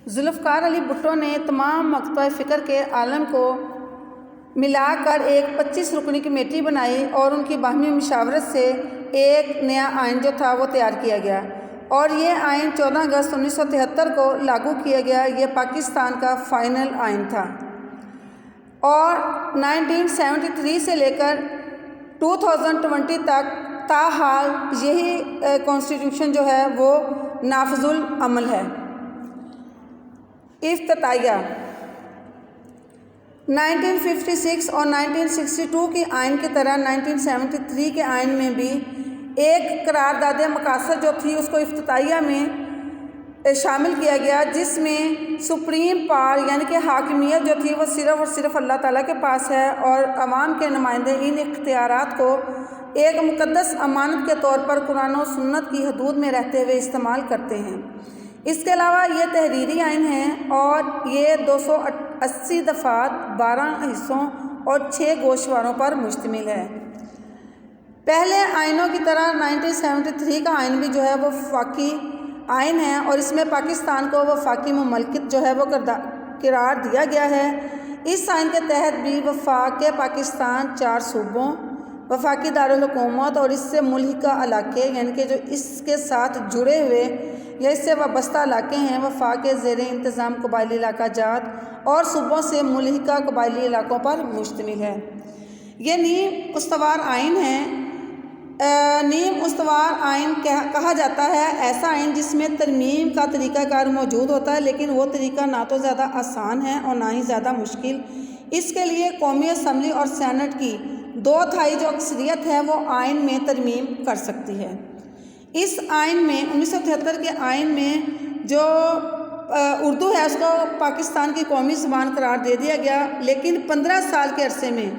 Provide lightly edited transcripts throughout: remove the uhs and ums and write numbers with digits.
ذوالفقار علی بھٹو نے تمام مکتبہ فکر کے عالم کو ملا کر ایک 25 رکنی کمیٹی بنائی اور ان کی باہمی مشاورت سے ایک نیا آئین جو تھا وہ تیار کیا گیا اور یہ آئین 14 اگست 1973 کو لاگو کیا گیا۔ یہ پاکستان کا فائنل آئین تھا اور 1973 سے لے کر 2020 تک تاحال یہی کانسٹیٹیوشن جو ہے وہ نافذ العمل ہے۔ افتتاحیہ 1956 اور 1962 کے آئین کی طرح 1973 کے آئین میں بھی ایک قرارداد مقاصد جو تھی اس کو افتتاحیہ میں شامل کیا گیا، جس میں سپریم پاور یعنی کہ حاکمیت جو تھی وہ صرف اور صرف اللہ تعالیٰ کے پاس ہے اور عوام کے نمائندے ان اختیارات کو ایک مقدس امانت کے طور پر قرآن و سنت کی حدود میں رہتے ہوئے استعمال کرتے ہیں۔ اس کے علاوہ یہ تحریری آئین ہے اور یہ 280 دفعات 12 حصوں اور 6 گوشواروں پر مشتمل ہے۔ پہلے آئینوں کی طرح 1973 کا آئین بھی جو ہے وہ وفاقی آئین ہے اور اس میں پاکستان کو وفاقی مملکت جو ہے وہ قرار دیا گیا ہے۔ اس آئین کے تحت بھی وفاق پاکستان 4 صوبوں، وفاقی دارالحکومت اور اس سے ملحقہ علاقے یعنی کہ جو اس کے ساتھ جڑے ہوئے یا اس سے وابستہ علاقے ہیں، وفاق کے زیر انتظام قبائلی علاقہ جات اور صوبوں سے ملحقہ قبائلی علاقوں پر مشتمل ہے۔ یہ نیم استوار آئین ہے۔ نیم استوار آئین کہا جاتا ہے ایسا آئین جس میں ترمیم کا طریقہ کار موجود ہوتا ہے، لیکن وہ طریقہ نہ تو زیادہ آسان ہے اور نہ ہی زیادہ مشکل۔ اس کے لیے قومی اسمبلی اور سینٹ کی 2/3 جو اکثریت ہے وہ آئین میں ترمیم کر سکتی ہے۔ اس آئین میں 1973 کے آئین میں جو اردو ہے اس کو پاکستان کی قومی زبان قرار دے دیا گیا، لیکن 15 سال کے عرصے میں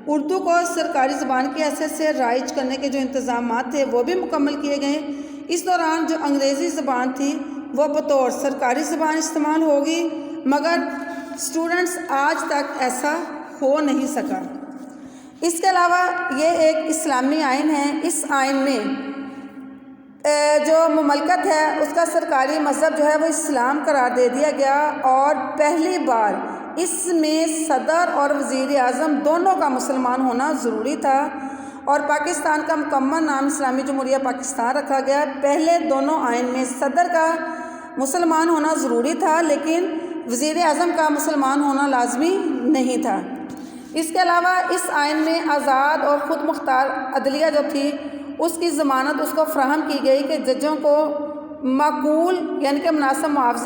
اردو کو سرکاری زبان کی حیثیت سے رائج کرنے کے جو انتظامات تھے وہ بھی مکمل کیے گئے۔ اس دوران جو انگریزی زبان تھی وہ بطور سرکاری زبان استعمال ہوگی، مگر اسٹوڈنٹس آج تک ایسا ہو نہیں سکا۔ اس کے علاوہ یہ ایک اسلامی آئین ہے۔ اس آئین میں جو مملکت ہے اس کا سرکاری مذہب جو ہے وہ اسلام قرار دے دیا گیا اور پہلی بار اس میں صدر اور وزیر اعظم دونوں کا مسلمان ہونا ضروری تھا اور پاکستان کا مکمل نام اسلامی جمہوریہ پاکستان رکھا گیا۔ پہلے دونوں آئین میں صدر کا مسلمان ہونا ضروری تھا لیکن وزیر اعظم کا مسلمان ہونا لازمی نہیں تھا۔ اس کے علاوہ اس آئین میں آزاد اور خود مختار عدلیہ جو تھی اس کی ضمانت اس کو فراہم کی گئی کہ ججوں کو معقول یعنی کہ مناسب معاوضہ